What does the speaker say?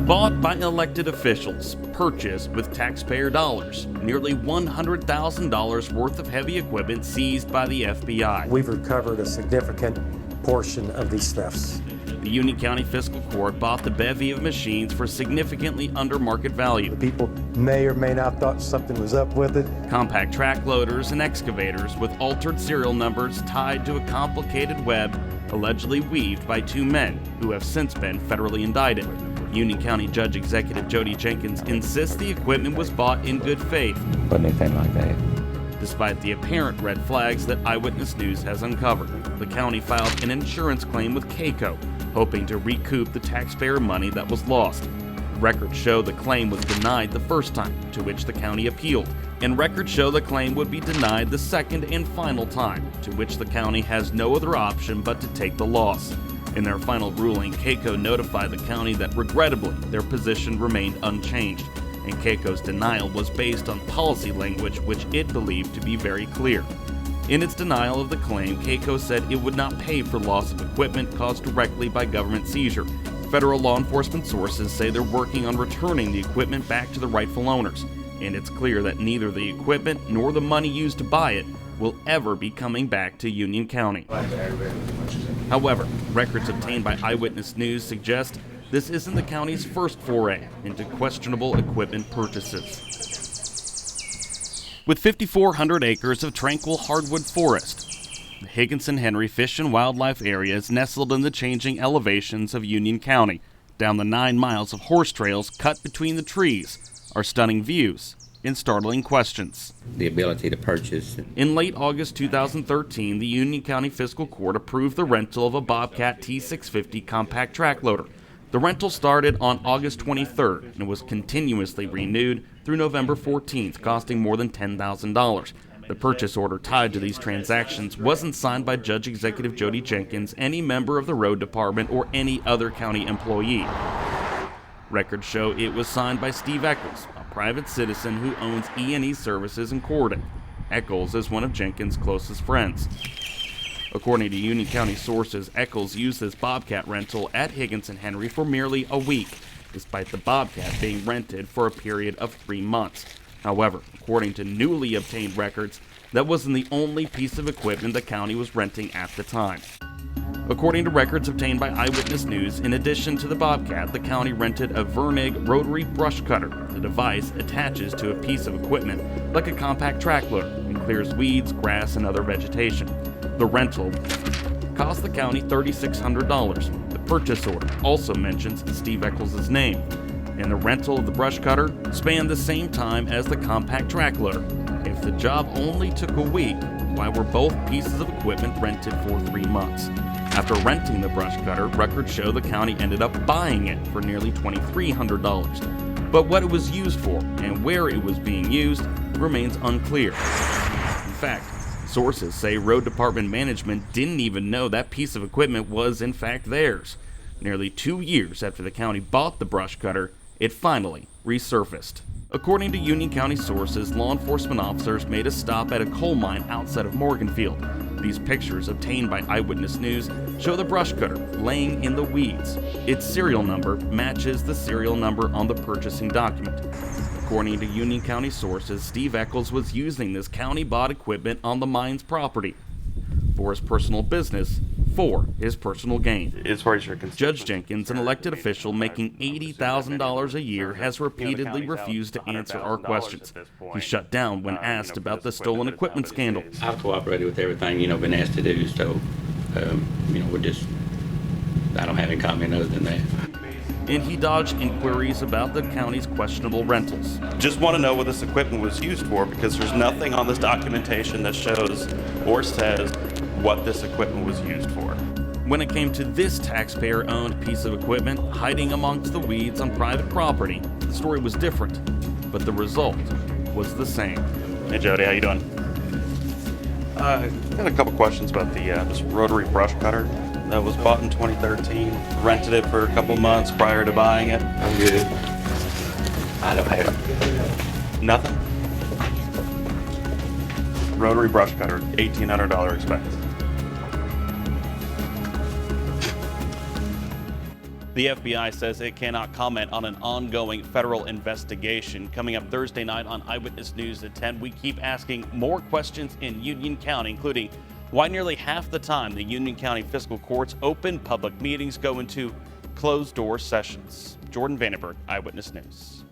Bought by elected officials, purchased with taxpayer dollars, nearly $100,000 worth of heavy equipment seized by the FBI. We've recovered a significant portion of these thefts. The Union County Fiscal Court bought the bevy of machines for significantly under market value. People may or may not have thought something was up with it. Compact track loaders and excavators with altered serial numbers tied to a complicated web allegedly weaved by two men who have since been federally indicted. Union County Judge Executive Jody Jenkins insists the equipment was bought in good faith. Wasn't anything like that. Despite the apparent red flags that Eyewitness News has uncovered, the county filed an insurance claim with KACO, hoping to recoup the taxpayer money that was lost. Records show the claim was denied the first time, to which the county appealed, and records show the claim would be denied the second and final time, to which the county has no other option but to take the loss. In their final ruling, KACO notified the county that regrettably their position remained unchanged, and KACO's denial was based on policy language which it believed to be very clear. In its denial of the claim, KACO said it would not pay for loss of equipment caused directly by government seizure. Federal law enforcement sources say they're working on returning the equipment back to the rightful owners, and it's clear that neither the equipment nor the money used to buy it will ever be coming back to Union County. However, records obtained by Eyewitness News suggest this isn't the county's first foray into questionable equipment purchases. With 5,400 acres of tranquil hardwood forest, the Higginson-Henry Fish and Wildlife Area is nestled in the changing elevations of Union County. Down the 9 miles of horse trails cut between the trees are stunning views and startling questions. The ability to purchase. In late August 2013, the Union County Fiscal Court approved the rental of a Bobcat T650 compact track loader. The rental started on August 23rd and was continuously renewed through November 14th, costing more than $10,000. The purchase order tied to these transactions wasn't signed by Judge Executive Jody Jenkins, any member of the road department, or any other county employee. Records show it was signed by Steve Eccles, a private citizen who owns E&E Services in Corydon. Eccles is one of Jenkins' closest friends. According to Union County sources, Eccles used this Bobcat rental at Higginson-Henry for merely a week, despite the Bobcat being rented for a period of 3 months. However, according to newly obtained records, that wasn't the only piece of equipment the county was renting at the time. According to records obtained by Eyewitness News, in addition to the Bobcat, the county rented a Vernig rotary brush cutter. The device attaches to a piece of equipment like a compact track loader and clears weeds, grass, and other vegetation. The rental cost the county $3,600. The purchase order also mentions Steve Eccles' name, and the rental of the brush cutter spanned the same time as the compact track loader. If the job only took a week, why were both pieces of equipment rented for 3 months? After renting the brush cutter, records show the county ended up buying it for nearly $2,300. But what it was used for and where it was being used remains unclear. In fact, sources say road department management didn't even know that piece of equipment was in fact theirs. Nearly 2 years after the county bought the brush cutter, it finally resurfaced. According to Union County sources, law enforcement officers made a stop at a coal mine outside of Morganfield. These pictures obtained by Eyewitness News show the brush cutter laying in the weeds. Its serial number matches the serial number on the purchasing document. According to Union County sources, Steve Eccles was using this county-bought equipment on the mine's property for his personal business, for his personal gain. As far as your Judge Jenkins, an elected official making $80,000 a year, has repeatedly refused to answer our questions. He shut down when asked about the stolen equipment scandal. I've cooperated with everything, been asked to do, so, I don't have any comment other than that. And he dodged inquiries about the county's questionable rentals. Just want to know what this equipment was used for, because there's nothing on this documentation that shows or says what this equipment was used for. When it came to this taxpayer-owned piece of equipment hiding amongst the weeds on private property, the story was different, but the result was the same. Hey Jody, how you doing? I got a couple questions about this rotary brush cutter that was bought in 2013. Rented it for a couple months prior to buying it. I'm good. I don't have it. Nothing? Rotary brush cutter, $1,800 expense. The FBI says it cannot comment on an ongoing federal investigation. Coming up Thursday night on Eyewitness News at 10, we keep asking more questions in Union County, including why nearly half the time the Union County Fiscal Court's open public meetings go into closed-door sessions. Jordan Vandenberg, Eyewitness News.